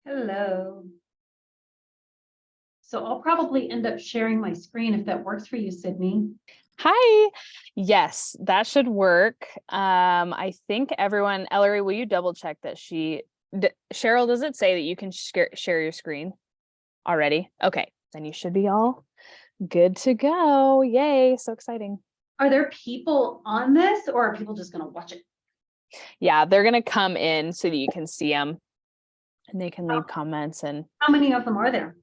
Hello. So I'll probably end up sharing my screen if that works for you, Sydney. Hi. Yes, that should work. I think everyone, Ellery, will you double check that Cheryle, does it say that you can share your screen already? Okay, then you should be all good to go. Yay, so exciting. Are there people on this or are people just going to watch it? Yeah, they're gonna come in so that you can see them and they can leave comments and How many of them are there?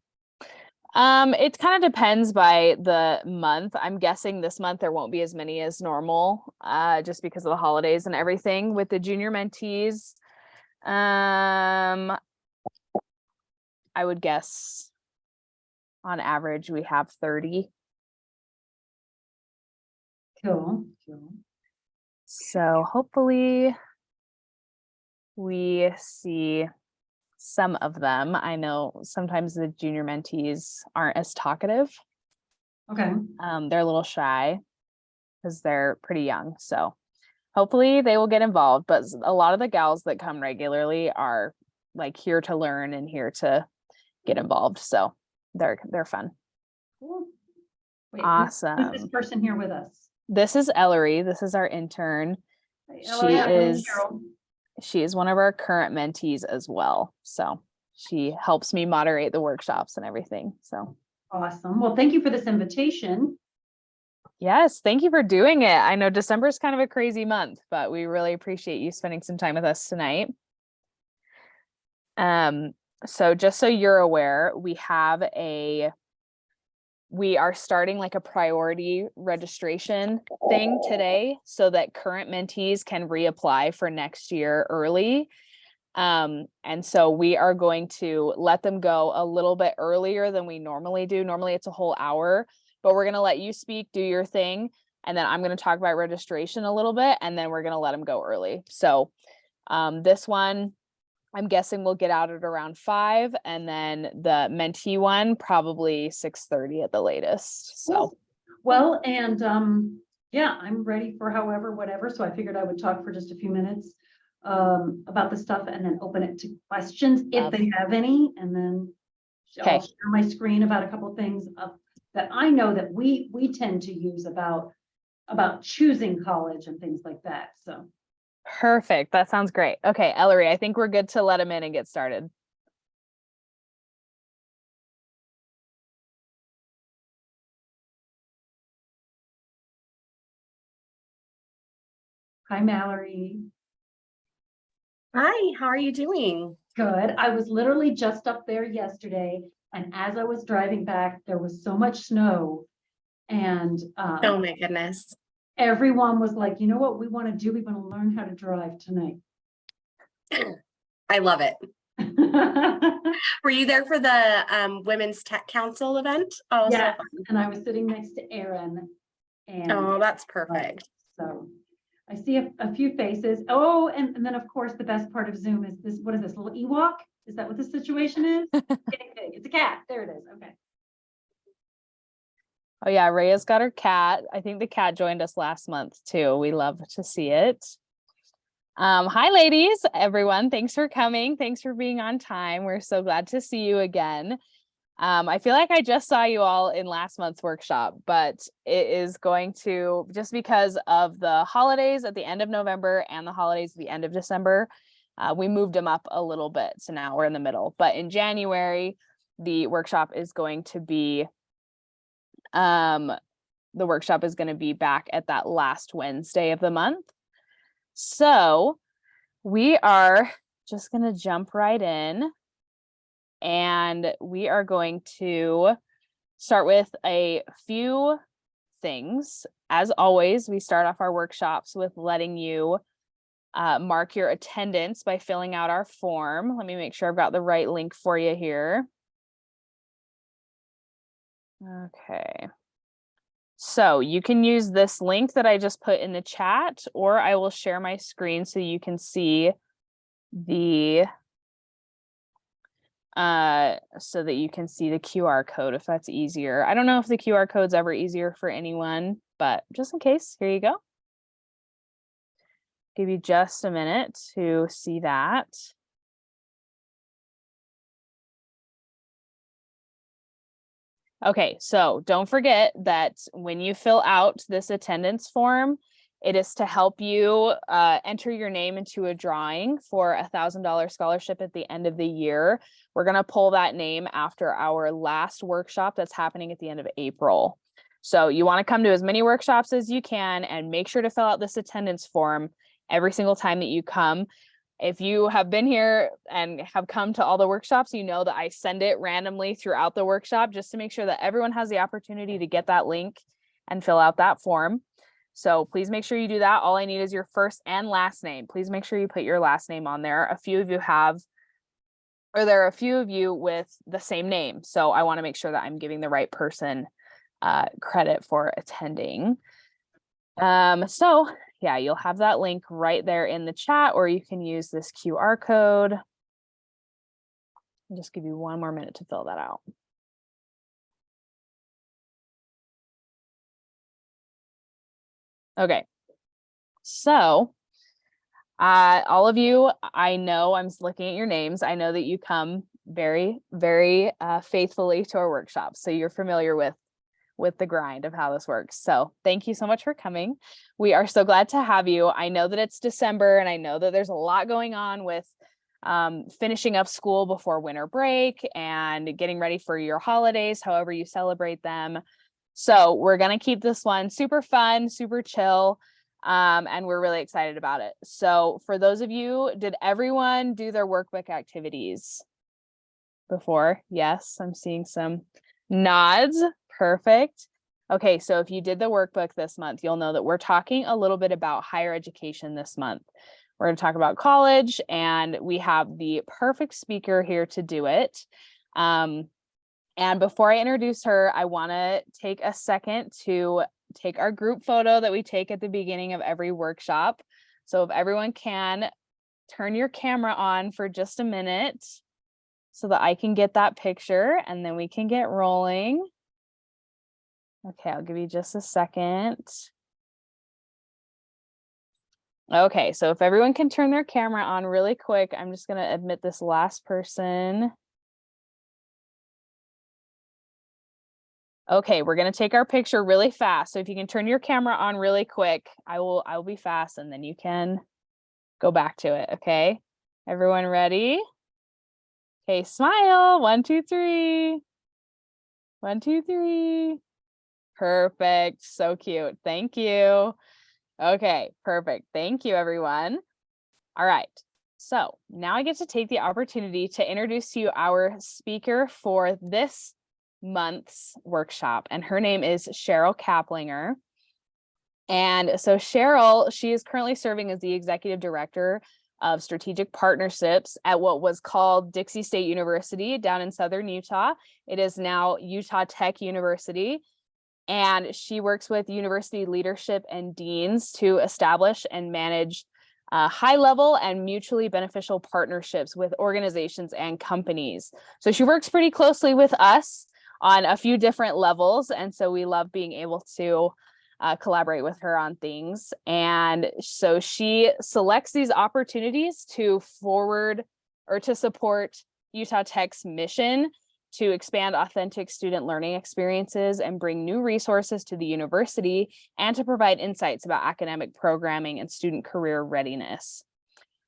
it kind of depends by the month. I'm guessing this month there won't be as many as normal, just because of the holidays and everything with the junior mentees. I would guess on average we have 30. Cool. So hopefully we see some of them. I know sometimes the junior mentees aren't as talkative. Okay. They're a little shy because they're pretty young. So hopefully they will get involved. But a lot of the gals that come regularly are like here to learn and here to get involved. So they're fun. Cool. Wait, Awesome. who's this person here with us? This is Ellery. This is our intern. She is one of our current mentees as well. So she helps me moderate the workshops and everything. So awesome. Well, thank you for this invitation. yes, thank you for doing it. I know December is kind of a crazy month, but we really appreciate you spending some time with us tonight. So just so you're aware, we are starting like a priority registration thing today so that current mentees can reapply for next year early. And so we are going to let them go a little bit earlier than we normally do. Normally it's a whole hour, but we're going to let you speak, do your thing. And then I'm going to talk about registration a little bit, and then we're going to let them go early. So this one, I'm guessing we'll get out at around 5, and then the mentee one probably 6:30 at the latest. So well, and yeah, I'm ready for whatever. So I figured I would talk for just a few minutes about the stuff and then open it to questions if they have any, and then I'll share my screen about a couple of things that I know that we tend to use about choosing college and things like that. So perfect. That sounds great. Okay, Ellery, I think we're good to let him in and get started. hi, Mallory. Hi, how are you doing? Good. I was literally just up there yesterday, and as I was driving back, there was so much snow, and Oh my goodness. everyone was like, you know what we want to do? We want to learn how to drive tonight. I love it. Were you there for the Women's Tech Council event? Oh, yeah, so fun. and I was sitting next to Erin. And oh, that's perfect. So I see a few faces. Oh, and then of course the best part of Zoom is this. What is this, little Ewok? Is that what the situation is? It's a cat. There it is. Okay. Oh yeah, Rhea's got her cat. I think the cat joined us last month too. We love to see it. Hi ladies, everyone. Thanks for coming. Thanks for being on time. We're so glad to see you again. I feel like I just saw you all in last month's workshop, but it is going to, just because of the holidays at the end of November and the holidays at the end of December, we moved them up a little bit. So now we're in the middle, but in January, the workshop is going to be back at that last Wednesday of the month. So we are just going to jump right in, and we are going to start with a few things. As always, we start off our workshops with letting you mark your attendance by filling out our form. Let me make sure I've got the right link for you here. Okay. So you can use this link that I just put in the chat, or I will share my screen so you can see the QR code if that's easier. I don't know if the QR code's ever easier for anyone, but just in case, here you go. Give you just a minute to see that. Okay, so don't forget that when you fill out this attendance form, it is to help you enter your name into a drawing for $1,000 scholarship at the end of the year. We're going to pull that name after our last workshop that's happening at the end of April. So you want to come to as many workshops as you can and make sure to fill out this attendance form every single time that you come. If you have been here and have come to all the workshops, you know that I send it randomly throughout the workshop just to make sure that everyone has the opportunity to get that link and fill out that form. So please make sure you do that. All I need is your first and last name. Please make sure you put your last name on there. There are a few of you with the same name. So I want to make sure that I'm giving the right person credit for attending. So yeah, you'll have that link right there in the chat, or you can use this QR code. I'll just give you one more minute to fill that out. Okay, so all of you, I know I'm looking at your names. I know that you come very, very faithfully to our workshops. So you're familiar with the grind of how this works. So thank you so much for coming. We are so glad to have you. I know that it's December and I know that there's a lot going on with finishing up school before winter break and getting ready for your holidays, however you celebrate them. So we're going to keep this one super fun, super chill. And we're really excited about it. So for those of you, did everyone do their workbook activities before? Yes, I'm seeing some nods. Perfect. Okay, so if you did the workbook this month, you'll know that we're talking a little bit about higher education this month. We're going to talk about college, and we have the perfect speaker here to do it. And before I introduce her, I want to take a second to take our group photo that we take at the beginning of every workshop. So if everyone can turn your camera on for just a minute so that I can get that picture and then we can get rolling. Okay, I'll give you just a second. Okay, so if everyone can turn their camera on really quick, I'm just going to admit this last person. Okay, we're going to take our picture really fast. So if you can turn your camera on really quick, I will be fast and then you can go back to it. Okay, everyone ready? Okay, smile. 1, 2, 3. 1, 2, 3. Perfect. So cute. Thank you. Okay, perfect. Thank you, everyone. All right. So now I get to take the opportunity to introduce to you our speaker for this month's workshop, and her name is Cheryle Caplinger. And so Cheryle, she is currently serving as the executive director of strategic partnerships at what was called Dixie State University down in southern Utah. It is now Utah Tech University. And she works with university leadership and deans to establish and manage high-level and mutually beneficial partnerships with organizations and companies. So she works pretty closely with us on a few different levels. And so we love being able to collaborate with her on things. And so she selects these opportunities to forward or to support Utah Tech's mission to expand authentic student learning experiences and bring new resources to the university, and to provide insights about academic programming and student career readiness.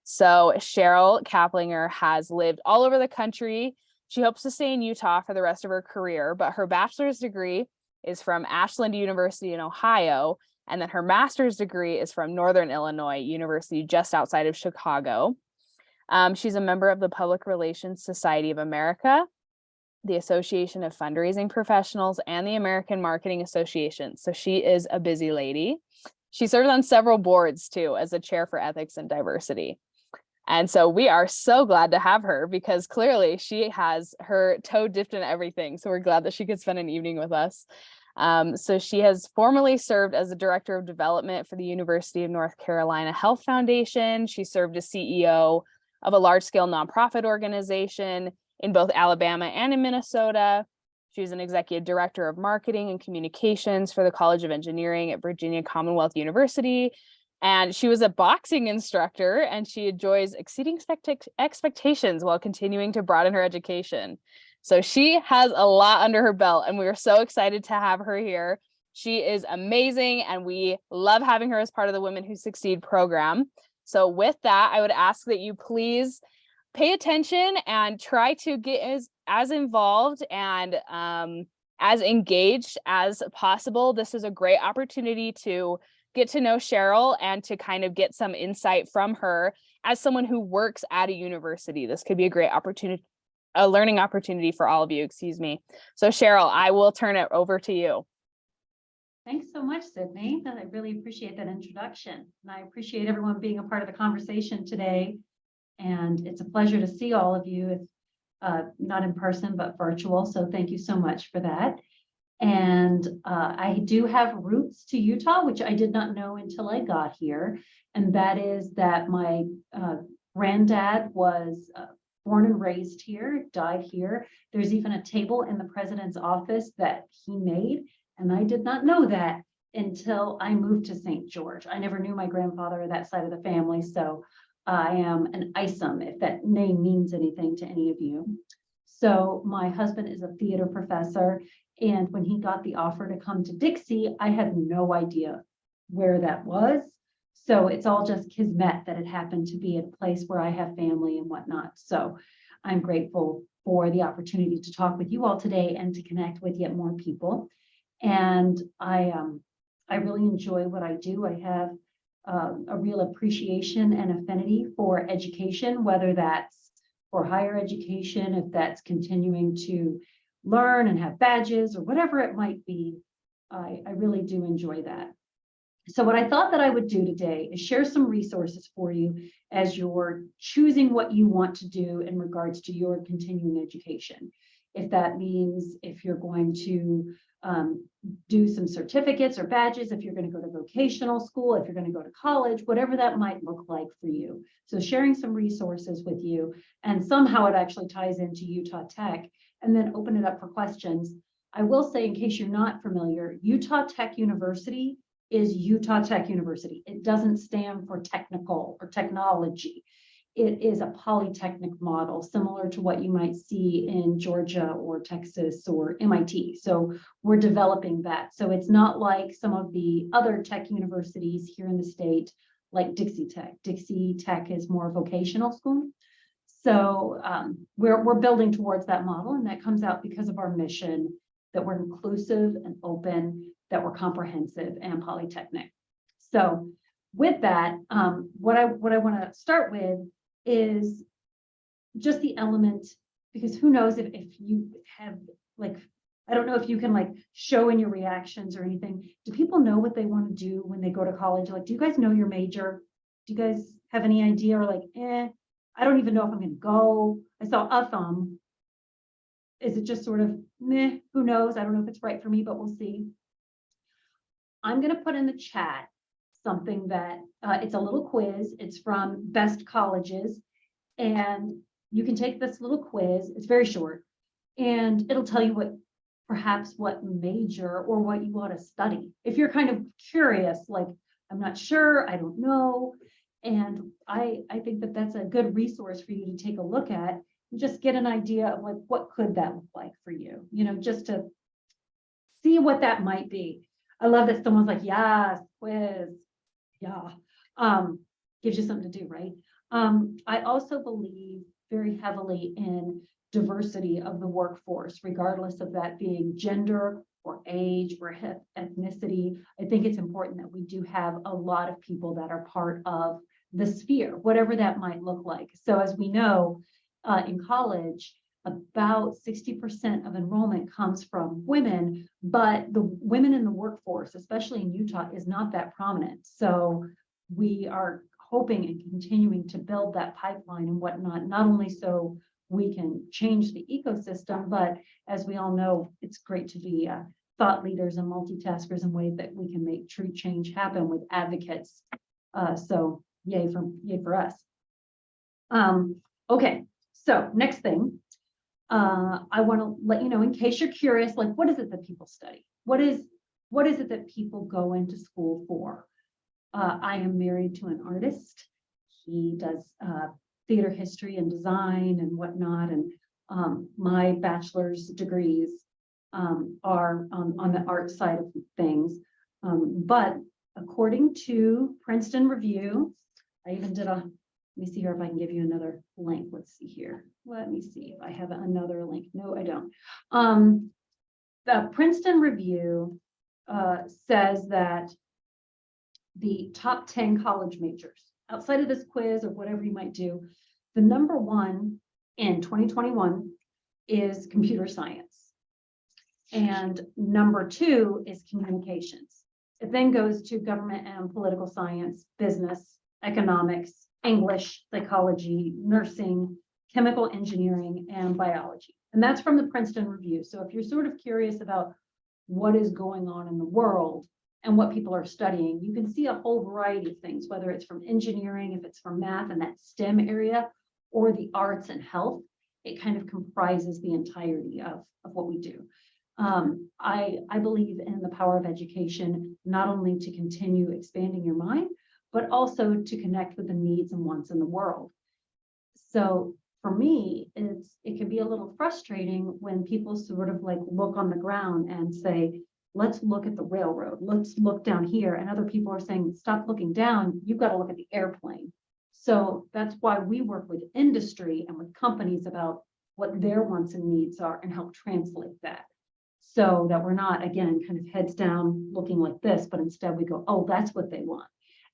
So Cheryle Caplinger has lived all over the country. She hopes to stay in Utah for the rest of her career, but her bachelor's degree is from Ashland University in Ohio, and then her master's degree is from Northern Illinois University, just outside of Chicago. She's a member of the Public Relations Society of America, the Association of Fundraising Professionals, and the American Marketing Association. So she is a busy lady. She serves on several boards too, as a chair for ethics and diversity. And so we are so glad to have her, because clearly she has her toe dipped in everything. So we're glad that she could spend an evening with us. So she has formerly served as the Director of Development for the University of North Carolina Health Foundation. She served as CEO of a large-scale nonprofit organization in both Alabama and in Minnesota. She was an executive director of marketing and communications for the College of Engineering at Virginia Commonwealth University. And she was a boxing instructor, and she enjoys exceeding expectations while continuing to broaden her education. So she has a lot under her belt, and we are so excited to have her here. She is amazing, and we love having her as part of the Women Who Succeed program. So with that, I would ask that you please pay attention and try to get as involved and as engaged as possible. This is a great opportunity to get to know Cheryle and to kind of get some insight from her as someone who works at a university. This could be a great opportunity, a learning opportunity for all of you, excuse me. So Cheryle, I will turn it over to you. Thanks so much, Sydney. I really appreciate that introduction. And I appreciate everyone being a part of the conversation today. And it's a pleasure to see all of you, not in person, but virtual. So thank you so much for that. And I do have roots to Utah, which I did not know until I got here. And that is that my granddad was born and raised here, died here. There's even a table in the president's office that he made. And I did not know that until I moved to St. George. I never knew my grandfather or that side of the family. So I am an ISOM, if that name means anything to any of you. So my husband is a theater professor. And when he got the offer to come to Dixie, I had no idea where that was. So it's all just kismet that it happened to be a place where I have family and whatnot. So I'm grateful for the opportunity to talk with you all today and to connect with yet more people. And I really enjoy what I do. I have a real appreciation and affinity for education, whether that's for higher education, if that's continuing to learn and have badges or whatever it might be. I really do enjoy that. So what I thought that I would do today is share some resources for you as you're choosing what you want to do in regards to your continuing education. If that means if you're going to do some certificates or badges, if you're going to go to vocational school, if you're going to go to college, whatever that might look like for you. So sharing some resources with you, and somehow it actually ties into Utah Tech, and then open it up for questions. I will say, in case you're not familiar, Utah Tech University is Utah Tech University. It doesn't stand for technical or technology. It is a polytechnic model, similar to what you might see in Georgia or Texas or MIT. So we're developing that. So it's not like some of the other tech universities here in the state, like Dixie Tech. Dixie Tech is more vocational school. So we're building towards that model, and that comes out because of our mission that we're inclusive and open, that we're comprehensive and polytechnic. So with that, what I want to start with is just the element, because who knows if you have, like, I don't know if you can like show in your reactions or anything. Do people know what they want to do when they go to college? Like, do you guys know your major? Do you guys have any idea, or like, I don't even know if I'm going to go. I saw a thumb. Is it just sort of meh? Who knows? I don't know if it's right for me, but we'll see. I'm going to put in the chat something that it's a little quiz. It's from Best Colleges, and you can take this little quiz. It's very short, and it'll tell you perhaps what major or what you want to study. If you're kind of curious, like, I'm not sure, I don't know. And I think that that's a good resource for you to take a look at and just get an idea of like, what could that look like for you, just to see what that might be. I love that someone's like, yes, quiz. Yeah. Gives you something to do, right? I also believe very heavily in diversity of the workforce, regardless of that being gender or age or ethnicity. I think it's important that we do have a lot of people that are part of the sphere, whatever that might look like. So as we know, in college, about 60% of enrollment comes from women, but the women in the workforce, especially in Utah, is not that prominent. So we are hoping and continuing to build that pipeline and whatnot, not only so we can change the ecosystem, but as we all know, it's great to be thought leaders and multitaskers in ways that we can make true change happen with advocates. So yay for us. Okay, so next thing. I want to let you know, in case you're curious, like, what is it that people study? What is it that people go into school for? I am married to an artist. He does theater history and design and whatnot. And My bachelor's degrees are on the art side of things. But according to Princeton Review, I even did let me see here if I can give you another link. Let's see here. Let me see if I have another link. No, I don't. The Princeton Review says that the top 10 college majors, outside of this quiz or whatever you might do, the number one in 2021 is computer science. And number two is communications. It then goes to government and political science, business, economics, English, psychology, nursing, chemical engineering, and biology. And that's from the Princeton Review. So if you're sort of curious about what is going on in the world and what people are studying, you can see a whole variety of things, whether it's from engineering, if it's from math and that STEM area, or the arts and health. It kind of comprises the entirety of what we do. I believe in the power of education, not only to continue expanding your mind, but also to connect with the needs and wants in the world. So for me, it can be a little frustrating when people sort of like look on the ground and say, let's look at the railroad, let's look down here. And other people are saying, stop looking down, you've got to look at the airplane. So that's why we work with industry and with companies about what their wants and needs are and help translate that. So that we're not, again, kind of heads down looking like this, but instead we go, oh, that's what they want.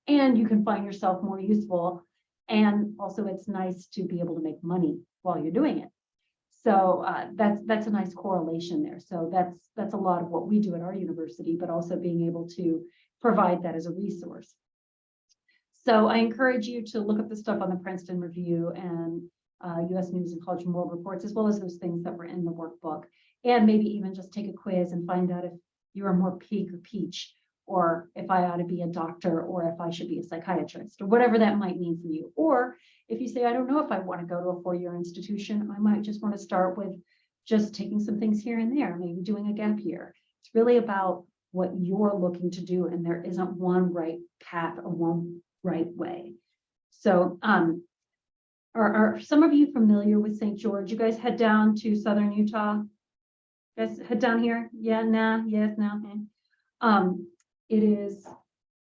And you can find yourself more useful. And also it's nice to be able to make money while you're doing it. So that's a nice correlation there. So that's a lot of what we do at our university, but also being able to provide that as a resource. So I encourage you to look up the stuff on the Princeton Review and US News and College and World Reports, as well as those things that were in the workbook. And maybe even just take a quiz and find out if you are more peak or peach, or if I ought to be a doctor, or if I should be a psychiatrist, or whatever that might mean for you. Or if you say, I don't know if I want to go to a four-year institution, I might just want to start with just taking some things here and there, maybe doing a gap year. It's really about what you're looking to do, and there isn't one right path or one right way. So are some of you familiar with St. George? You guys head down to Southern Utah? You guys head down here? Yeah, nah, yes, no. It is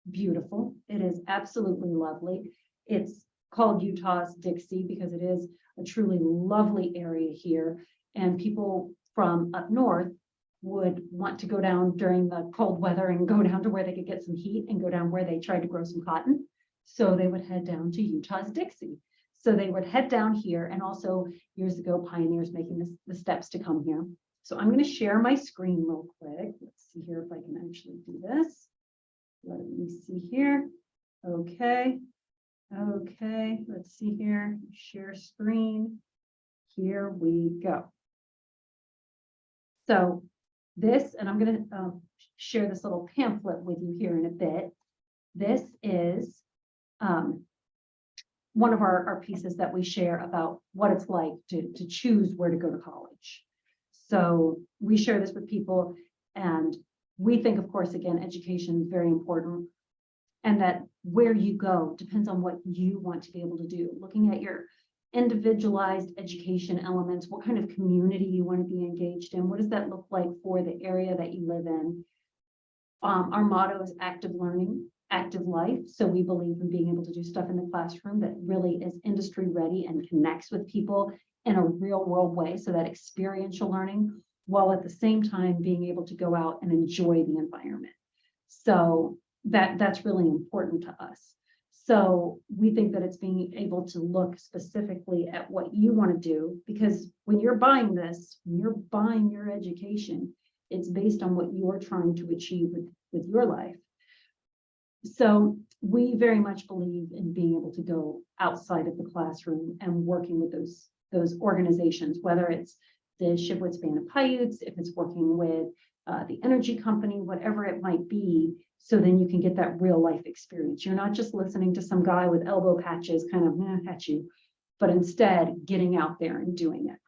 beautiful. It is absolutely lovely. It's called Utah's Dixie because it is a truly lovely area here. And people from up north would want to go down during the cold weather and go down to where they could get some heat and go down where they tried to grow some cotton. So they would head down to Utah's Dixie. So they would head down here, and also years ago, pioneers making the steps to come here. So I'm going to share my screen real quick. Let's see here if I can actually do this. Let me see here. Okay. Okay. Let's see here. Share screen. Here we go. So this, and I'm going to share this little pamphlet with you here in a bit. This is one of our pieces that we share about what it's like to choose where to go to college. So we share this with people, and we think, of course, again, education is very important, and that where you go depends on what you want to be able to do. Looking at your individualized education elements, what kind of community you want to be engaged in, what does that look like for the area that you live in? Our motto is active learning, active life. So we believe in being able to do stuff in the classroom that really is industry ready and connects with people in a real world way. So that experiential learning, while at the same time being able to go out and enjoy the environment. So that's really important to us. So we think that it's being able to look specifically at what you want to do, because when you're buying this, when you're buying your education, it's based on what you're trying to achieve with your life. So we very much believe in being able to go outside of the classroom and working with those organizations, whether it's the Shibwitz Band of Paiutes, if it's working with the energy company, whatever it might be, so then you can get that real life experience. You're not just listening to some guy with elbow patches kind of at you, but instead getting out there and doing it.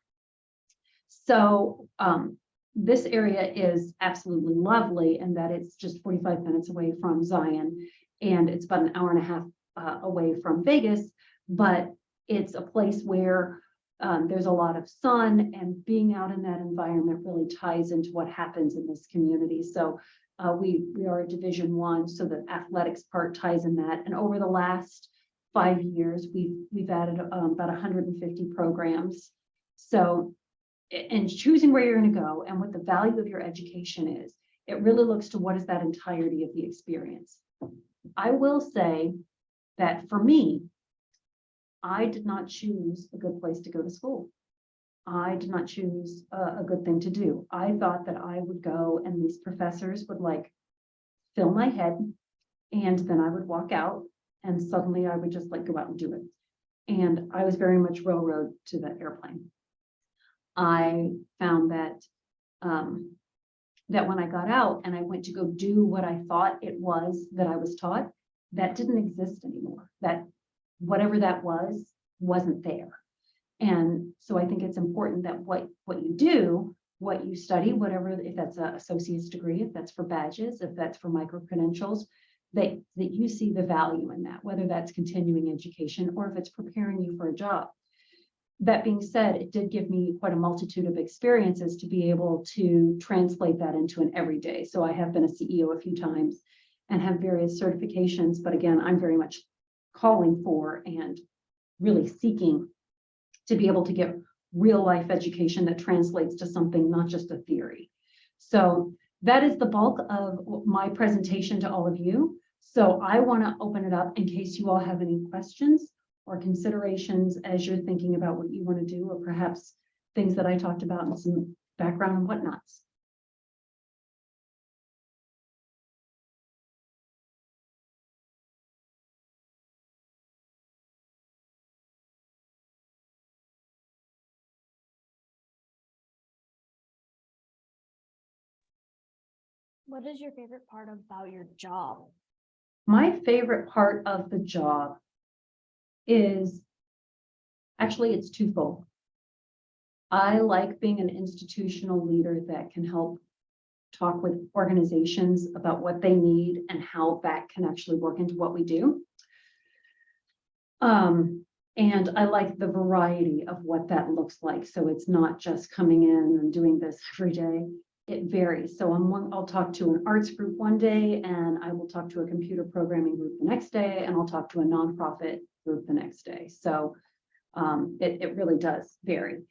So this area is absolutely lovely in that it's just 45 minutes away from Zion, and it's about an hour and a half away from Vegas, but it's a place where there's a lot of sun, and being out in that environment really ties into what happens in this community. So we are a Division I, so the athletics part ties in that. And over the last 5 years, we've added about 150 programs. So, and choosing where you're going to go and what the value of your education is, it really looks to what is that entirety of the experience. I will say that for me, I did not choose a good place to go to school. I did not choose a good thing to do. I thought that I would go and these professors would like fill my head, and then I would walk out and suddenly I would just like go out and do it. And I was very much railroad to the airplane. I found that that when I got out and I went to go do what I thought it was that I was taught, that didn't exist anymore. That whatever that was, wasn't there. And so I think it's important that what you do, what you study, whatever, if that's an associate's degree, if that's for badges, if that's for micro-credentials, that you see the value in that, whether that's continuing education or if it's preparing you for a job. That being said, it did give me quite a multitude of experiences to be able to translate that into an everyday. So I have been a CEO a few times and have various certifications, but again, I'm very much calling for and really seeking to be able to get real life education that translates to something, not just a theory. So that is the bulk of my presentation to all of you. So I want to open it up in case you all have any questions or considerations as you're thinking about what you want to do, or perhaps things that I talked about and some background and whatnots. What is your favorite part about your job? My favorite part of the job is actually it's twofold. I like being an institutional leader that can help talk with organizations about what they need and how that can actually work into what we do. And I like the variety of what that looks like. So it's not just coming in and doing this every day. It varies. So I'll talk to an arts group one day, and I will talk to a computer programming group the next day, and I'll talk to a nonprofit group the next day. So it really does vary.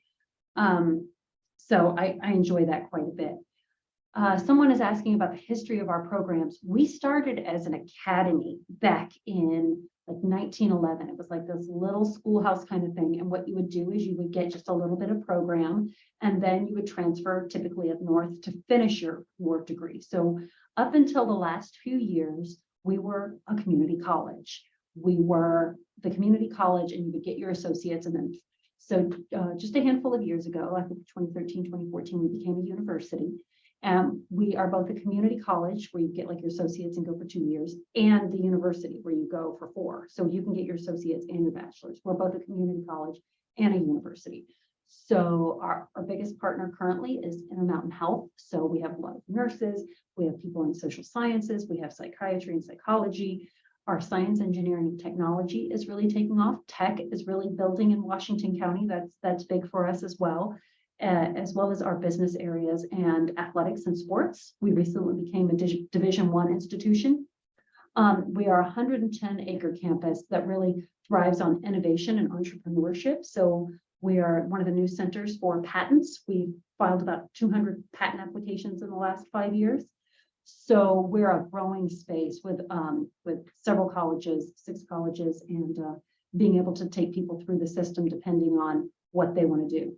So I enjoy that quite a bit. Someone is asking about the history of our programs. We started as an academy back in like 1911. It was like this little schoolhouse kind of thing. And what you would do is you would get just a little bit of program, and then you would transfer typically up north to finish your degree. So up until the last few years, we were a community college. We were the community college, and you would get your associates. And then, so just a handful of years ago, I think 2013, 2014, we became a university. We are both a community college where you get like your associates and go for 2 years, and the university where you go for 4. So you can get your associates and your bachelor's. We're both a community college and a university. So our biggest partner currently is Intermountain Health. So we have a lot of nurses, we have people in social sciences, we have psychiatry and psychology. Our science, engineering, and technology is really taking off. Tech is really building in Washington County. That's big for us as well as our business areas and athletics and sports. We recently became a Division I institution. We are a 110-acre campus that really thrives on innovation and entrepreneurship. So we are one of the new centers for patents. We filed about 200 patent applications in the last 5 years. So we're a growing space with several colleges, 6 colleges, and being able to take people through the system depending on what they want to do.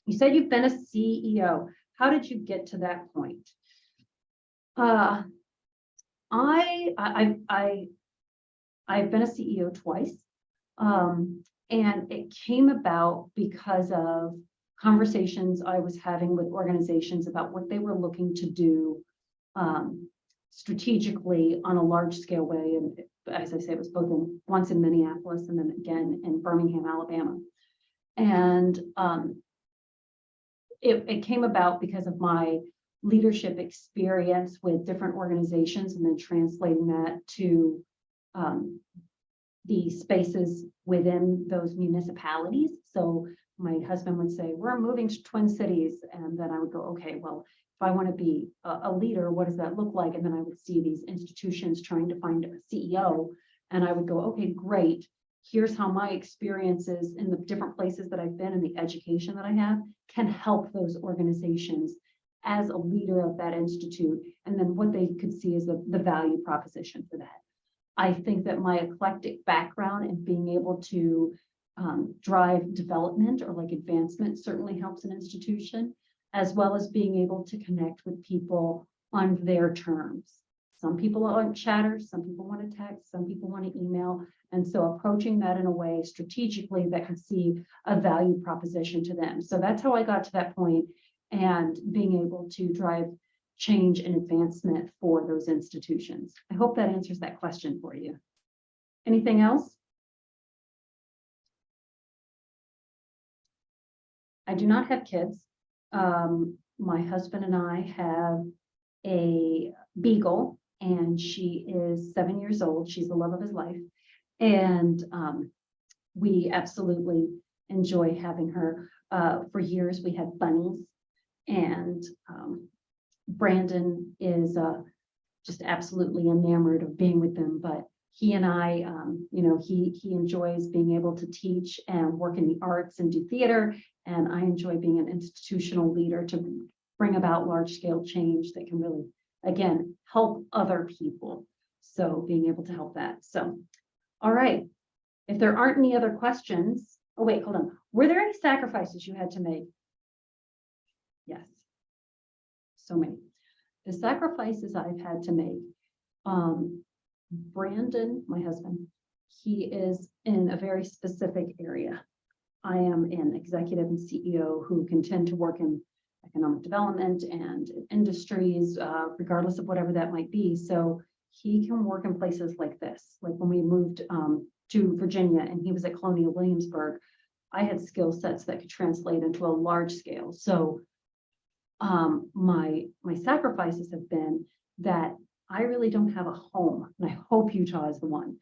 You said you've been a CEO. How did you get to that point? I've been a CEO twice, and it came about because of conversations I was having with organizations about what they were looking to do strategically on a large scale way. And as I say, it was once in Minneapolis and then again in Birmingham, Alabama. And it came about because of my leadership experience with different organizations and then translating that to the spaces within those municipalities. So my husband would say, we're moving to Twin Cities. And then I would go, okay, well, if I want to be a leader, what does that look like? And then I would see these institutions trying to find a CEO. And I would go, okay, great. Here's how my experiences in the different places that I've been and the education that I have can help those organizations as a leader of that institute. And then what they could see is the value proposition for that. I think that my eclectic background and being able to drive development or like advancement certainly helps an institution, as well as being able to connect with people on their terms. Some people want chatters, some people want to text, some people want to email. And so approaching that in a way strategically that could see a value proposition to them. So that's how I got to that point, and being able to drive change and advancement for those institutions. I hope that answers that question for you. Anything else? I do not have kids. My husband and I have a beagle, and she is 7 years old. She's the love of his life. And we absolutely enjoy having her. For years, we had bunnies, and Brandon is just absolutely enamored of being with them. But he and I, he enjoys being able to teach and work in the arts and do theater. And I enjoy being an institutional leader to bring about large scale change that can really, again, help other people. So being able to help that. So, all right. If there aren't any other questions, oh wait, hold on. Were there any sacrifices you had to make? Yes. So many. The sacrifices I've had to make, Brandon, my husband, he is in a very specific area. I am an executive and CEO who can tend to work in economic development and industries, regardless of whatever that might be. So he can work in places like this. Like when we moved to Virginia and he was at Colonial Williamsburg, I had skill sets that could translate into a large scale. So my sacrifices have been that I really don't have a home, and I hope Utah is the one.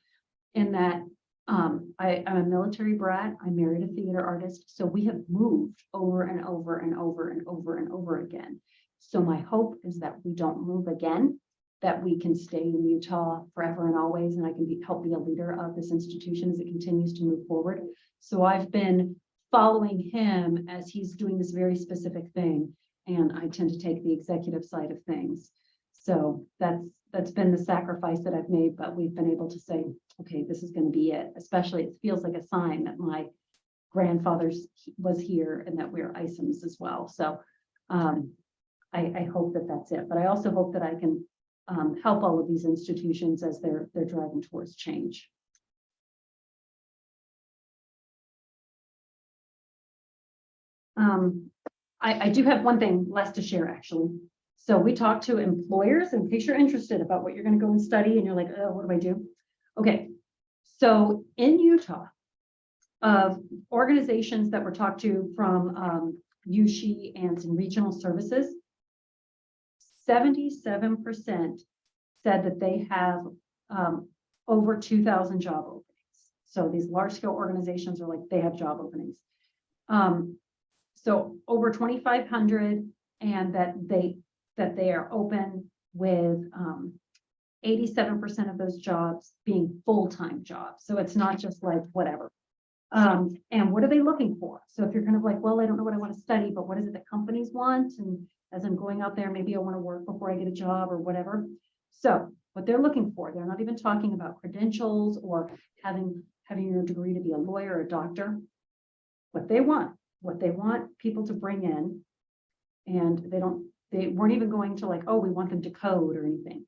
In that I'm a military brat. I married a theater artist, so we have moved over and over and over and over and over again. So my hope is that we don't move again, that we can stay in Utah forever and always, and I can help be a leader of this institution as it continues to move forward. So I've been following him as he's doing this very specific thing, and I tend to take the executive side of things. So that's been the sacrifice that I've made, but we've been able to say, okay, this is going to be it. Especially it feels like a sign that my grandfather was here and that we're ISOMs as well. So I hope that that's it. But I also hope that I can help all of these institutions as they're driving towards change. I do have one thing less to share, actually. So we talked to employers, in case you're interested about what you're going to go and study, and you're like, oh, what do I do? Okay, so in Utah, organizations that were talked to from USHE and some regional services, 77% said that they have over 2,000 job openings. So these large scale organizations are like, they have job openings. So over 2,500, and that they are open with 87% of those jobs being full-time jobs. So it's not just like whatever. And what are they looking for? So if you're kind of like, well, I don't know what I want to study, but what is it that companies want? And as I'm going out there, maybe I want to work before I get a job or whatever. So what they're looking for, they're not even talking about credentials or having your degree to be a lawyer or a doctor. What they want people to bring in, and they weren't even going to like, oh, we want them to code or anything.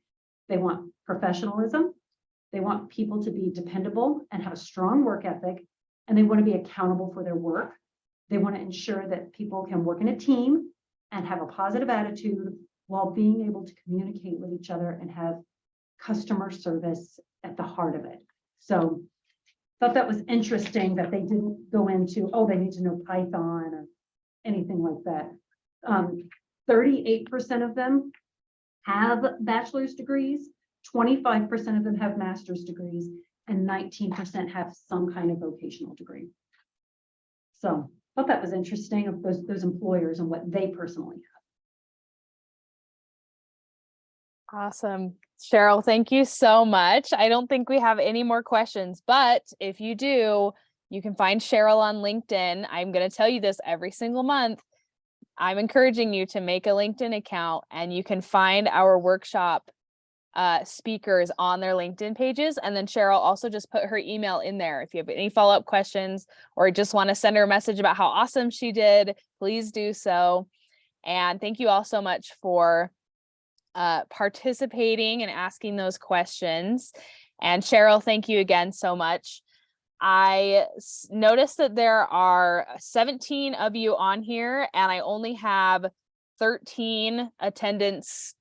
They want professionalism. They want people to be dependable and have a strong work ethic, and they want to be accountable for their work. They want to ensure that people can work in a team and have a positive attitude while being able to communicate with each other and have customer service at the heart of it. So I thought that was interesting that they didn't go into, oh, they need to know Python or anything like that. 38% of them have bachelor's degrees, 25% of them have master's degrees, and 19% have some kind of vocational degree. So thought that was interesting of those employers and what they personally Awesome. Cheryle, thank you so much. I don't think we have any more questions, but if you do, you can find Cheryle on LinkedIn. I'm going to tell you this every single month. I'm encouraging you to make a LinkedIn account, and you can find our workshop speakers on their LinkedIn pages. And then Cheryle also just put her email in there. If you have any follow-up questions or just want to send her a message about how awesome she did, please do so. And thank you all so much for participating and asking those questions. And Cheryle, thank you again so much. I noticed that there are 17 of you on here, and I only have 13 attendance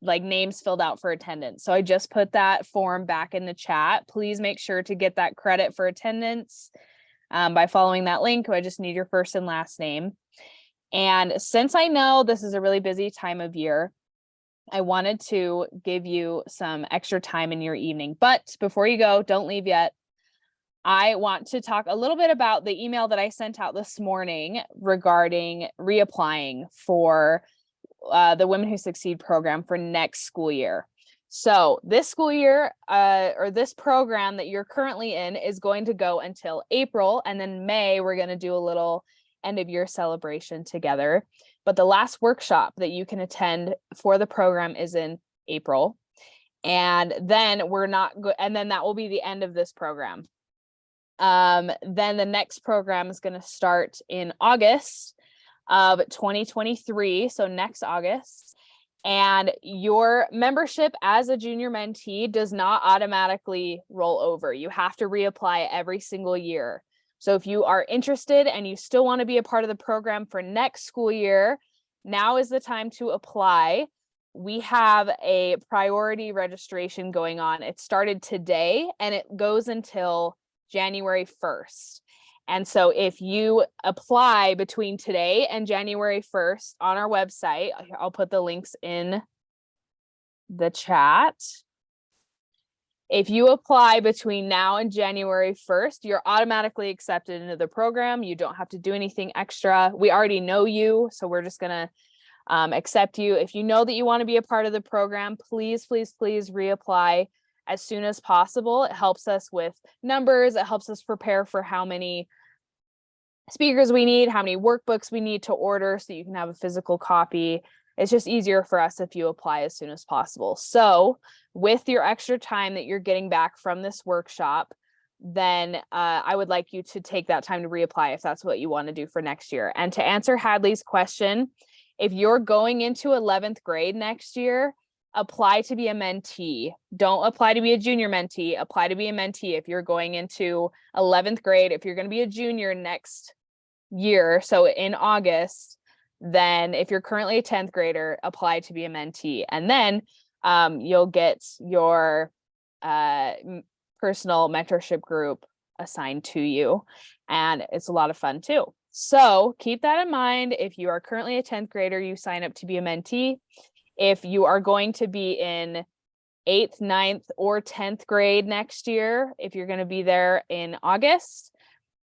like names filled out for attendance. So I just put that form back in the chat. Please make sure to get that credit for attendance by following that link. I just need your first and last name. And since I know this is a really busy time of year, I wanted to give you some extra time in your evening. But before you go, don't leave yet. I want to talk a little bit about the email that I sent out this morning regarding reapplying for the Women Who Succeed program for next school year. So this school year, or this program that you're currently in, is going to go until April, and then May, we're going to do a little end of year celebration together. But the last workshop that you can attend for the program is in April. And then and then that will be the end of this program. Then the next program is going to start in August of 2023. So next August. And your membership as a junior mentee does not automatically roll over. You have to reapply every single year. So if you are interested and you still want to be a part of the program for next school year, now is the time to apply. We have a priority registration going on. It started today and it goes until January 1st. And so if you apply between today and January 1st on our website, I'll put the links in the chat. If you apply between now and January 1st, you're automatically accepted into the program. You don't have to do anything extra. We already know you, so we're just going to accept you. If you know that you want to be a part of the program, please, please, please reapply as soon as possible. It helps us with numbers. It helps us prepare for how many speakers we need, how many workbooks we need to order so you can have a physical copy. It's just easier for us if you apply as soon as possible. So with your extra time that you're getting back from this workshop, then I would like you to take that time to reapply if that's what you want to do for next year. And to answer Hadley's question, if you're going into 11th grade next year, apply to be a mentee. Don't apply to be a junior mentee. Apply to be a mentee if you're going into 11th grade. If you're going to be a junior next year, so in August, then if you're currently a 10th grader, apply to be a mentee. And then you'll get your personal mentorship group assigned to you. And it's a lot of fun too. So keep that in mind. If you are currently a 10th grader, you sign up to be a mentee. If you are going to be in 8th, 9th, or 10th grade next year, if you're going to be there in August,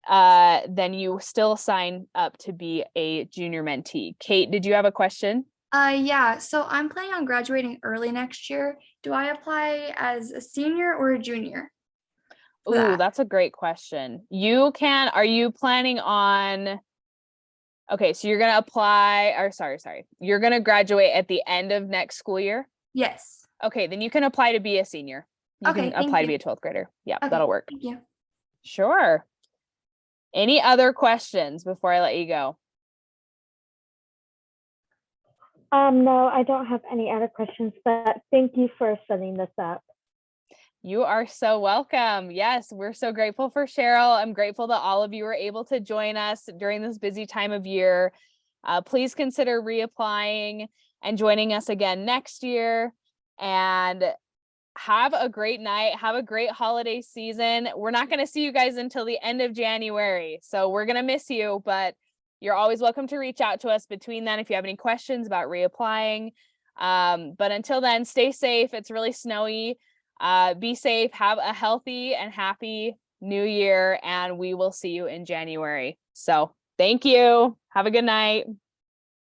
then you still sign up to be a junior mentee. Kate, did you have a question? Yeah, so I'm planning on graduating early next year. Do I apply as a senior or a junior? Ooh, that's a great question. Are you planning on, okay, so you're going to apply, or sorry, you're going to graduate at the end of next school year? Yes. Okay, then you can apply to be a senior. You Okay, can apply to be a 12th grader. Yeah, Okay, that'll work. Thank you. Sure. Any other questions before I let you go? No, I don't have any other questions, but thank you for setting this up. You are so welcome. Yes, we're so grateful for Cheryle. I'm grateful that all of you were able to join us during this busy time of year. Please consider reapplying and joining us again next year. And have a great night. Have a great holiday season. We're not going to see you guys until the end of January, so we're going to miss you, but you're always welcome to reach out to us between then if you have any questions about reapplying. But until then, stay safe. It's really snowy. Be safe. Have a healthy and happy new year, and we will see you in January. So thank you. Have a good night.